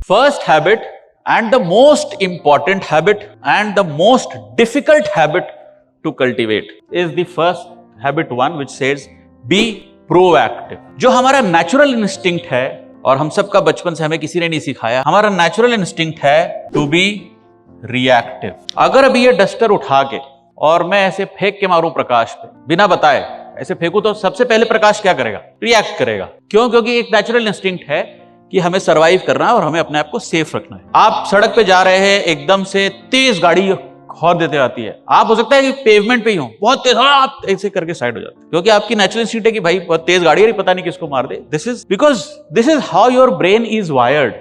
First habit and the most important habit and the most difficult habit to cultivate is the first habit one, which says be proactive. जो हमारा natural instinct है, और हम सबका बचपन से हमें किसी ने नहीं सिखाया, हमारा natural instinct है to be reactive. अगर अभी ये डस्टर उठा के और मैं ऐसे फेंक के मारूं प्रकाश पे बिना बताए, ऐसे फेंकू तो सबसे पहले प्रकाश क्या करेगा? रिएक्ट करेगा। क्यों? क्योंकि एक नेचुरल इंस्टिंक्ट है कि हमें सरवाइव करना है और हमें अपने आप को सेफ रखना है। आप सड़क पे जा रहे हैं, एकदम से तेज गाड़ी हॉर्न देते आती है, आप हो सकता है कि पेवमेंट पे ही हो, बहुत तेज, आप ऐसे करके साइड हो जाते हैं, क्योंकि आपकी नेचुरल इंस्टिंक्ट है कि भाई बहुत तेज गाड़ी है, पता नहीं किसको मार दे। This is because this is how your brain is wired.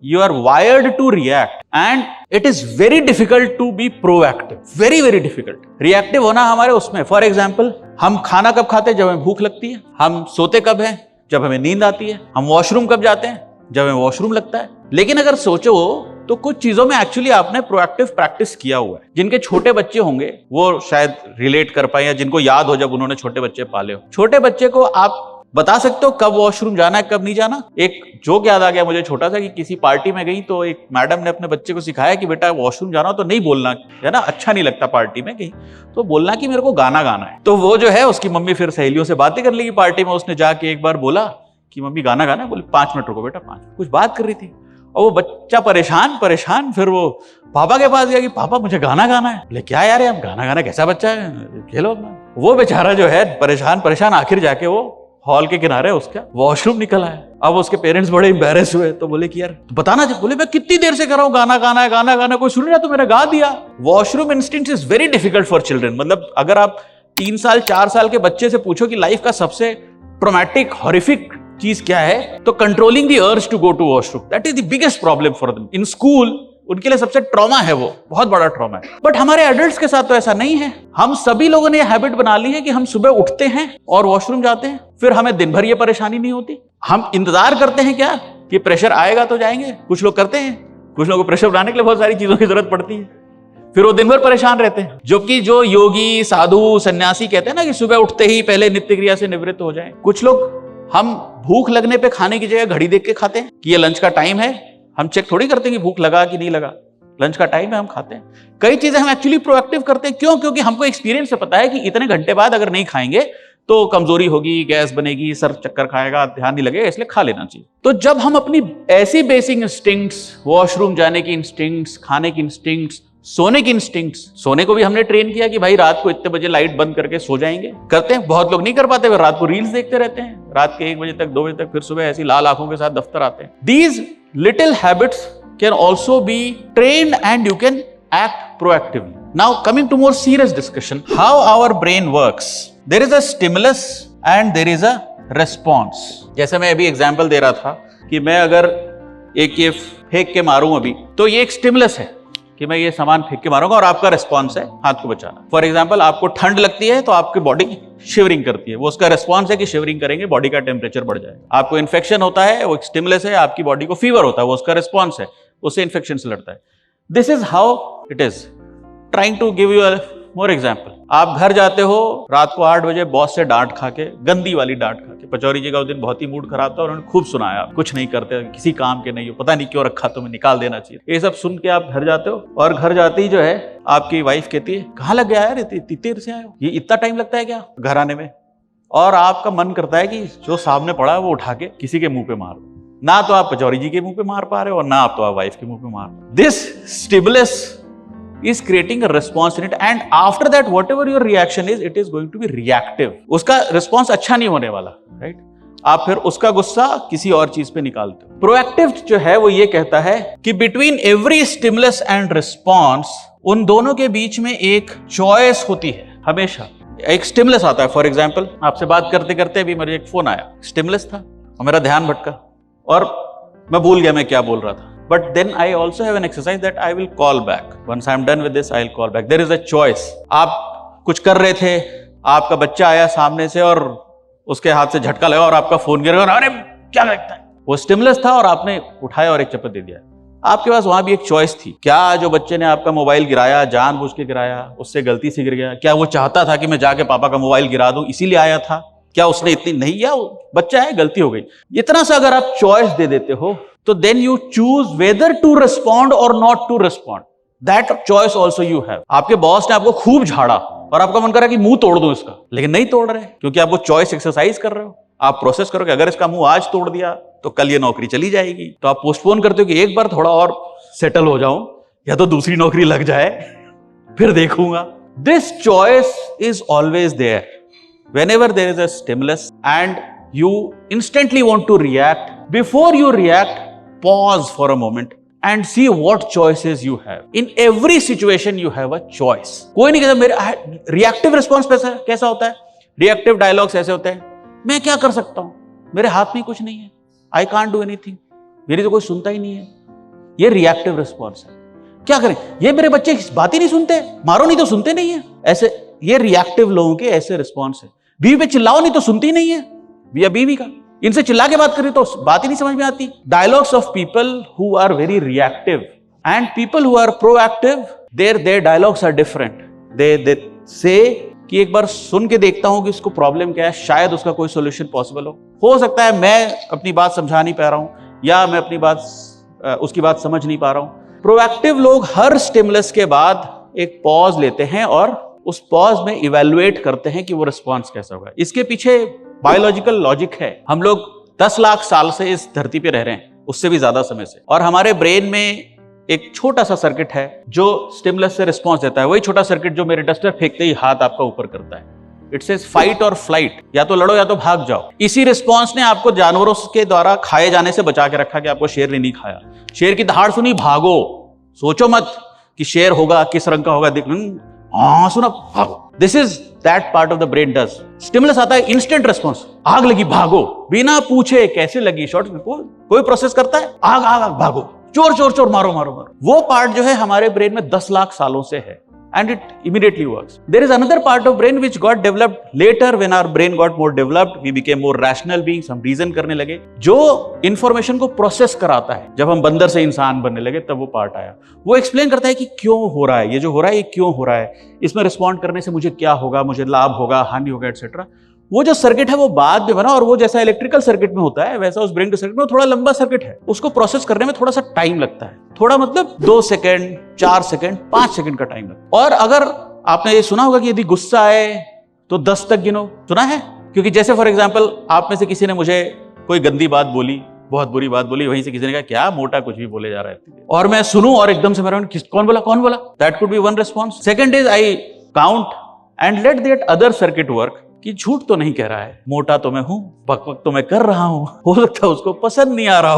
You are wired to react and it is very difficult to be proactive. Very, very difficult. Reactive होना हमारे उसमें, for example, हम खाना कब खाते हैं? जब हमें भूख लगती है. हम सोते कब हैं? जब हमें नींद आती है. हम वॉशरूम कब जाते हैं? जब हमें वॉशरूम लगता है. लेकिन अगर सोचो तो कुछ चीजों में एक्चुअली आपने प्रोएक्टिव प्रैक्टिस किया हुआ है. जिनके छोटे बच्चे होंगे वो शायद रिलेट कर पाए, या जिनको याद हो जब उन्होंने छोटे बच्चे पाले हो. छोटे बच्चे को आप बता सकते हो कब वॉशरूम जाना है, कब नहीं जाना? एक जोक याद आ गया मुझे छोटा सा, कि किसी पार्टी में गई तो एक मैडम ने अपने बच्चे को सिखाया कि बेटा वॉशरूम जाना हो तो नहीं बोलना है ना, अच्छा नहीं लगता पार्टी में कहीं, तो बोलना कि मेरे को गाना गाना है. तो वो जो है उसकी मम्मी फिर सहेलियों से बातें कर लेगी पार्टी में, उसने जाके एक बार बोला कि मम्मी गाना गाना है. बोले 5 मिनट रुको बेटा, 5 कुछ बात कर रही थी. और वो बच्चा परेशान फिर वो पापा के पास गया कि पापा मुझे गाना गाना है. बोले क्या यार, हम गाना गाना, कैसा बच्चा है, खेलो अपना. वो बेचारा जो है परेशान आखिर जाके वो हॉल के किनारे उसका वॉशरूम निकल आया. अब उसके पेरेंट्स बड़े एम्बैरेस हुए, तो बोले कि यार बताना चाहिए. बोले मैं कितनी देर से कर रहा हूँ, गाना गाना कोई सुन रहा, तो मैंने गा दिया. Washroom instinct is very difficult for children. मतलब अगर आप 3 साल 4 साल के बच्चे से पूछो कि लाइफ का सबसे ट्रॉमेटिक हॉरिफिक चीज क्या है, तो controlling the urge to go to washroom, that is the biggest problem for them. In school उनके लिए सबसे ट्रॉमा है, वो बहुत बड़ा ट्रॉमा है. बट हमारे एडल्ट्स के साथ तो ऐसा नहीं है. हम सभी लोगों ने ये हैबिट बना ली है कि हम सुबह उठते हैं और वॉशरूम जाते हैं, फिर हमें दिन भर ये परेशानी नहीं होती. हम इंतजार करते हैं क्या कि प्रेशर आएगा तो जाएंगे. कुछ लोग करते हैं, कुछ लोगों को प्रेशर बनाने के लिए बहुत सारी चीजों की जरूरत पड़ती है, फिर वो दिन भर परेशान रहते हैं. जबकि जो योगी साधु सन्यासी कहते हैं ना कि सुबह उठते ही पहले नित्य क्रिया से निवृत्त हो जाएं. कुछ लोग हम भूख लगने पे खाने की जगह घड़ी देख के खाते हैं कि ये लंच का टाइम है. हम चेक थोड़ी करते हैं कि भूख लगा कि नहीं लगा, लंच का टाइम है, हम खाते हैं. कई चीजें हम एक्चुअली प्रोएक्टिव करते हैं. क्यों? क्योंकि हमको एक्सपीरियंस से पता है कि इतने घंटे बाद अगर नहीं खाएंगे तो कमजोरी होगी, गैस बनेगी, सर चक्कर खाएगा, ध्यान नहीं लगेगा, इसलिए खा लेना चाहिए. तो जब हम अपनी ऐसी बेसिक इंस्टिंक्ट्स, वॉशरूम जाने की इंस्टिंक्ट्स, खाने की इंस्टिंक्ट्स, सोने की इंस्टिंक्ट्स, सोने को भी हमने ट्रेन किया कि भाई रात को इतने बजे लाइट बंद करके सो जाएंगे, करते हैं. बहुत लोग नहीं कर पाते, वे रात को रील्स देखते रहते हैं, रात के 1 बजे तक 2 बजे तक, फिर सुबह ऐसी लाल आंखों के साथ दफ्तर आते हैं. These little habits can also be trained and you can act proactively. Now coming to more serious discussion, how our brain works. There is a stimulus and there is a response. जैसे मैं अभी example दे रहा था कि मैं अगर एक ये फेंक के मारूं अभी, तो ये एक स्टिमुलस है कि मैं ये सामान फेंक के मारूंगा, और आपका रिस्पॉन्स है हाथ को बचाना. फॉर एग्जाम्पल आपको ठंड लगती है तो आपकी बॉडी शिवरिंग करती है, वो उसका रिस्पॉन्स है कि शिवरिंग करेंगे, बॉडी का टेम्परेचर बढ़ जाएगा. आपको इन्फेक्शन होता है, वो एक स्टिमुलस है. आपकी बॉडी को फीवर होता है, वो उसका रिस्पॉन्स है, उससे इन्फेक्शन से लड़ता है. This is how it is. Trying to give you a more example. आप घर जाते हो रात को 8 बजे, बॉस से डांट खा के, गंदी वाली डांट खा के. पचौरी जी का उस दिन बहुत ही मूड खराब था, उन्होंने खूब सुनाया, कुछ नहीं करते, किसी काम के नहीं हो, पता नहीं क्यों रखा, तुम्हें निकाल देना चाहिए. ये सब सुन के आप घर जाते हो, और घर जाते ही जो है आपकी वाइफ कहती है कहाँ लग गया यार, इतनी देर से आए हो, ये इतना टाइम लगता है क्या घर आने में? और आपका मन करता है कि जो सामने पड़ा है वो उठा के किसी के मुंह पे मार दो. ना तो आप पचौरी जी के मुंह पे मार पा रहे हो, और ना आप तो आप वाइफ के मुंह पे मार. This stimulus is creating a response in it, and after that whatever your reaction is, it is going to be reactive. उसका response अच्छा नहीं होने वाला, right? आप फिर उसका गुस्सा किसी और चीज पे निकालते हो. प्रोएक्टिव जो है वो ये कहता है कि between every stimulus and response, उन दोनों के बीच में एक चॉइस होती है. हमेशा एक स्टिमुलस आता है. फॉर एग्जाम्पल आपसे बात करते करते अभी मेरे एक फोन आया, स्टिमुलस था, और मेरा ध्यान भटका और मैं भूल गया मैं क्या बोल रहा था. But then I also have an exercise that I will call back. Once I'm done with this, I'll call back. There is a choice. आप कुछ कर रहे थे, आपका बच्चा आया सामने से और उसके हाथ से झटका लगा और आपका फोन गिर गया, अरे क्या लगता है. वो स्टिमुलस था और आपने उठाया और एक चप्पल दे दिया. आपके पास वहां भी एक चॉइस थी. क्या जो बच्चे ने आपका मोबाइल गिराया जानबूझ के गिराया, उससे गलती से गिर गया? क्या वो चाहता था कि मैं जाके पापा का मोबाइल गिरा दूं इसीलिए आया था? क्या उसने इतनी नहीं, या बच्चा है गलती हो गई, इतना सा अगर आप चॉइस दे देते हो तो then you choose whether to respond और not to respond, that choice also you have. आपके बॉस ने आपको खूब झाड़ा और आपका मन कर रहा है कि मुंह तोड़ दूं इसका, लेकिन नहीं तोड़ रहे क्योंकि आप वो चॉइस एक्सरसाइज कर रहे हो। आप प्रोसेस करोगे अगर इसका मुंह आज तोड़ दिया तो कल ये नौकरी चली जाएगी, तो आप पोस्टपोन करते हो कि एक बार थोड़ा और सेटल हो जाऊं या तो दूसरी नौकरी लग जाए फिर देखूंगा। This choice is always there whenever there is a stimulus and you instantly want to react. Before you react, pause for a moment and see what choices you have. In every situation you have a choice. कोई नहीं कहता मेरे reactive response कैसा होता है, reactive dialogues ऐसे होते हैं, मैं क्या कर सकता हूं, मेरे हाथ में कुछ नहीं है, आई कांट डू एनीथिंग, मेरी तो कोई सुनता ही नहीं है। ये रिएक्टिव रिस्पॉन्स है। क्या करें, ये मेरे बच्चे बात ही नहीं सुनते, मारो नहीं तो सुनते नहीं है, ऐसे ये रिएक्टिव लोगों के ऐसे रिस्पॉन्स है। बीवी पे चिल्लाओ नहीं तो सुनती नहीं है, या बीवी का इनसे चिल्ला के बात करें तो बात ही नहीं समझ में आती। Dialogues of people who are very reactive and people who are proactive, their dialogues are different. They say कि एक बार सुन के देखता हूं कि उसको प्रॉब्लम क्या है, शायद उसका कोई सोल्यूशन पॉसिबल हो सकता है मैं अपनी बात समझा नहीं पा रहा हूं या मैं अपनी बात उसकी बात समझ नहीं पा रहा हूं। प्रोएक्टिव लोग हर स्टिमुलस के बाद एक पॉज लेते हैं और उस पॉज में इवैल्यूएट करते हैं कि वो रिस्पॉन्स कैसा होगा। इसके पीछे बायोलॉजिकल लॉजिक है। हम लोग 10 लाख साल से इस धरती पे रह रहे हैं, उससे भी ज्यादा समय से, और हमारे ब्रेन में एक छोटा सा सर्किट है जो स्टिमुलस से रिस्पॉन्स देता है। वही छोटा सर्किट जो मेरे डस्टर फेंकते ही हाथ आपका ऊपर करता है। इट सेज फाइट और फ्लाइट, या तो लड़ो या तो भाग जाओ। इसी रिस्पॉन्स ने आपको जानवरों के द्वारा खाए जाने से बचा के रखा कि आपको शेर ने नहीं खाया। शेर की दहाड़ सुनी, भागो, सोचो मत कि शेर होगा, किस रंग का होगा, सुना, भागो। This is that part of the brain does. Stimulus आता है, इंस्टेंट रिस्पॉन्स, आग लगी भागो, बिना पूछे कैसे लगी, शॉर्ट कोई प्रोसेस करता है, आग आग आग भागो, चोर चोर चोर मारो मारो मारो। वो पार्ट जो है हमारे ब्रेन में 10 लाख सालों से है and it immediately works. There is another part of brain which got developed later when our brain got more developed, we became more rational beings, हम reason करने लगे, जो information को process कराता है। जब हम बंदर से इंसान बनने लगे तब वो पार्ट आया। वो explain करता है कि क्यों हो रहा है, ये जो हो रहा है ये क्यों हो रहा है, इसमें respond करने से मुझे क्या होगा, मुझे लाभ होगा, हानि होगा, एटसेट्रा। वो जो सर्किट है वो बाद में बना, और वो जैसा इलेक्ट्रिकल सर्किट में होता है वैसा उस ब्रेन के सर्किट में थोड़ा लंबा सर्किट है। उसको प्रोसेस करने में थोड़ा सा टाइम लगता है, थोड़ा मतलब 2 सेकंड, 4 सेकंड, 5 सेकंड का टाइम लगता है। और अगर आपने ये सुना होगा कि यदि गुस्सा आए तो 10 तक गिनो, सुना है? क्योंकि जैसे फॉर एग्जाम्पल आप में से किसी ने मुझे कोई गंदी बात बोली, बहुत बुरी बात बोली, वहीं से किसी ने कहा क्या मोटा कुछ भी बोले जा रहा है, और मैं सुनूं और एकदम से मेरा कौन बोला, that could be one response. Second is I count and let that other circuit work, कि झूठ तो नहीं कह रहा है, मोटा तो मैं हूं, बकबक तो मैं कर रहा हूं, हो सकता है उसको पसंद नहीं आ रहा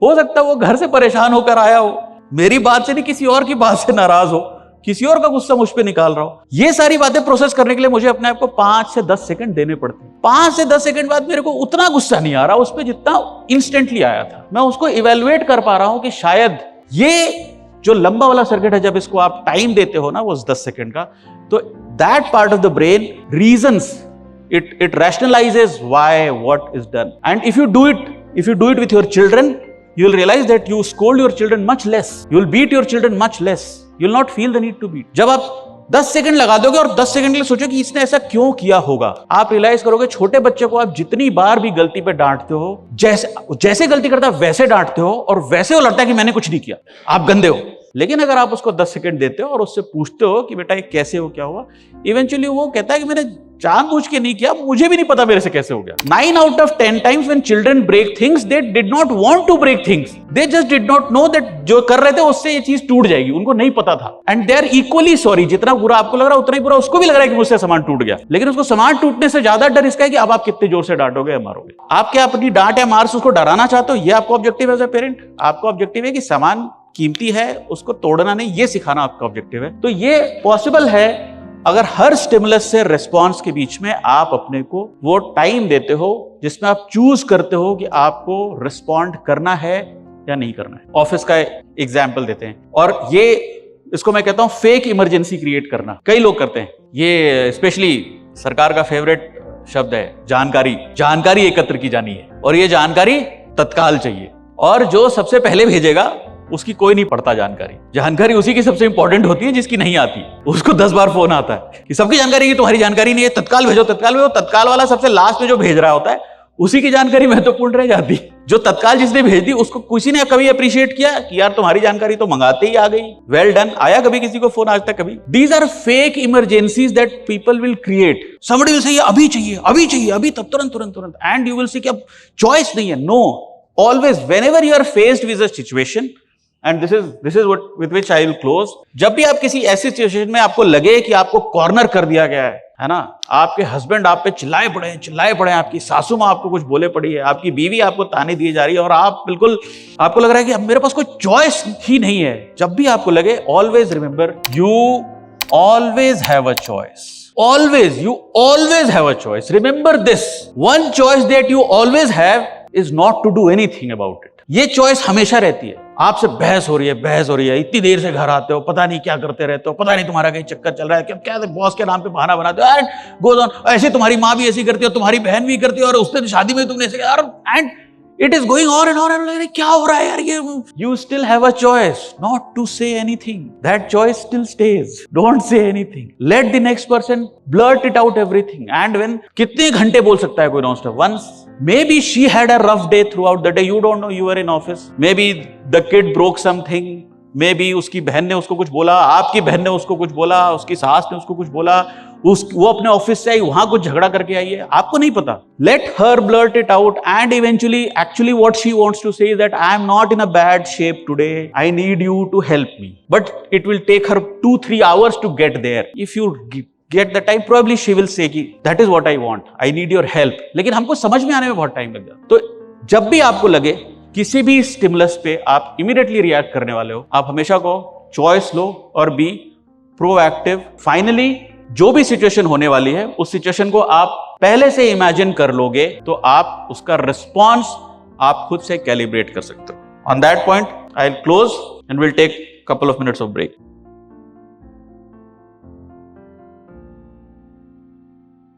हो सकता है वो घर से परेशान होकर आया हो, मेरी बात से नहीं किसी और की बात से नाराज हो, किसी और का गुस्सा मुझ पे निकाल रहा हो। ये सारी बातें प्रोसेस करने के लिए मुझे अपने आप को 5 से 10 सेकंड देने पड़ते हैं। 5 से 10 सेकंड बाद मेरे को उतना गुस्सा नहीं आ रहा उस पर जितना इंस्टेंटली आया था। मैं उसको इवेल्युएट कर पा रहा हूं कि शायद ये जो लंबा वाला सर्किट है, जब इसको आप टाइम देते हो ना वो 10 सेकंड का, तो that part of the brain reasons, it rationalizes why what is done. And if you do it with your children, you will realize that you scold your children much less, you will beat your children much less, you will not feel the need to beat. जब आप 10 second लगा दोगे और 10 second के लिए सोचो कि इसने ऐसा क्यों किया होगा, आप रियलाइज करोगे छोटे बच्चे को आप जितनी बार भी गलती पे डांटते हो, जैसे गलती करता है वैसे डांटते हो, और वैसे वो लगता है कि मैंने कुछ नहीं किया, आप गंदे हो। लेकिन अगर आप उसको 10 सेकंड देते हो और उससे पूछते हो कि बेटा ये कैसे हो, क्या हुआ, इवेंचुअली वो कहता है कि मैंने जानबूझ के नहीं किया, मुझे भी नहीं पता मेरे से कैसे हो गया। 9 out of 10 times when children break things, they did not want to break things, they just did not know that जो कर रहे थे उससे ये चीज टूट जाएगी, उनको नहीं पता था। And they are equally sorry, जितना बुरा आपको लग रहा है उतना ही बुरा उसको भी लग रहा है कि मुझसे सामान टूट गया, लेकिन उसको सामान टूटने से ज्यादा डर इसका है कि अब आप कितने जोर से डांटोगे या मारोगे। आप क्या अपनी डांट या मार से उसको डराना चाहते हो? ये आपका ऑब्जेक्टिव है एज ए पेरेंट। आपका ऑब्जेक्टिव है कि सामान कीमती है, उसको तोड़ना नहीं, ये सिखाना आपका ऑब्जेक्टिव है। तो ये पॉसिबल है अगर हर स्टिमुलस से रिस्पॉन्स के बीच में आप अपने को वो टाइम देते हो जिसमें आप चूज करते हो कि आपको रिस्पॉन्ड करना है या नहीं करना है। ऑफिस का एग्जाम्पल देते हैं, और ये इसको मैं कहता हूं फेक इमरजेंसी क्रिएट करना। कई लोग करते हैं ये, स्पेशली सरकार का फेवरेट शब्द है जानकारी एकत्र की जानी है, और ये जानकारी तत्काल चाहिए, और जो सबसे पहले भेजेगा उसकी कोई नहीं पढ़ता जानकारी। जानकारी उसी की सबसे इंपॉर्टेंट होती है जिसकी नहीं आती, उसको 10 बार फोन आता है कि सबकी जानकारी है, तुम्हारी जानकारी नहीं है, तत्काल भेजो तत्काल भेजो। तत्काल वाला सबसे लास्ट में जो भेज रहा होता है उसी की जानकारी महत्वपूर्ण रह जाती। जो तत्काल जिसने भेज दी उसको किसी ने कभी अप्रिशिएट किया कि यार तुम्हारी जानकारी तो मंगाते ही आ गई, वेल डन। आया कभी किसी को फोन आज तक? कभी। These are fake emergencies that people will create. Somebody will say अभी चाहिए अभी चाहिए अभी, तब तुरंत तुरंत तुरंत, एंड यू विल सी कि अब चॉइस नहीं है। No, always whenever you are faced with a situation, and this is what with which I will close. जब भी आप किसी ऐसी सिचुएशन में आपको लगे कि आपको कॉर्नर कर दिया गया है ना, आपके हस्बैंड आप पे चिल्लाए पड़े हैं, आपकी सासू मां आपको कुछ बोले पड़ी है, आपकी बीवी आपको ताने दिए जा रही है, और आप बिल्कुल, आपको लग रहा है कि अब मेरे पास कोई चॉइस ही नहीं है। जब भी आपको लगे, always remember, you always have a choice. Always, you always have a choice. Remember this. One choice that you always have is not to do anything about it. ये चॉइस हमेशा रहती है। आपसे बहस हो रही है, इतनी देर से घर आते हो, पता नहीं क्या करते रहते हो, पता नहीं तुम्हारा कहीं चक्कर चल रहा है, क्या बॉस के नाम पे बहाना बनाते हो, एंड गोज ऑन। ऐसे तुम्हारी माँ भी ऐसी करती है, तुम्हारी बहन भी करती है, और उसने शादी में तुमने ऐसे किया, and it is going on and on and on. क्या हो रहा है यार ये? You still have a choice not to say anything. That choice still stays. Don't say anything. Let the next person blurt it out everything. And when कितने घंटे बोल सकता है कोई non-stop? Once maybe she had a rough day throughout the day. You don't know. You were in office. Maybe the kid broke something. Maybe उसकी बहन ने उसको कुछ बोला, आपकी बहन ने उसको कुछ बोला, उसकी सास ने उसको कुछ बोला, वो अपने ऑफिस से आई, वहां कुछ झगड़ा करके आई है, आपको नहीं पता। Let her blurt it out, and eventually actually what she wants to say is that I am not in a bad shape today, I need you to help me, but it will take her 2-3 hours to get there. If you get the time, probably she will say कि that is what I want, I need your help. लेकिन हमको समझ में आने में बहुत time लग जाता। तो जब भी आपको लगे किसी भी स्टिमुलस पे आप इमीडिएटली रिएक्ट करने वाले हो, आप हमेशा को चॉइस लो और बी प्रोएक्टिव। फाइनली जो भी सिचुएशन होने वाली है, उस सिचुएशन को आप पहले से इमेजिन कर लोगे तो आप उसका रिस्पॉन्स आप खुद से कैलिब्रेट कर सकते हो। On that point I will close and will take couple of minutes of break.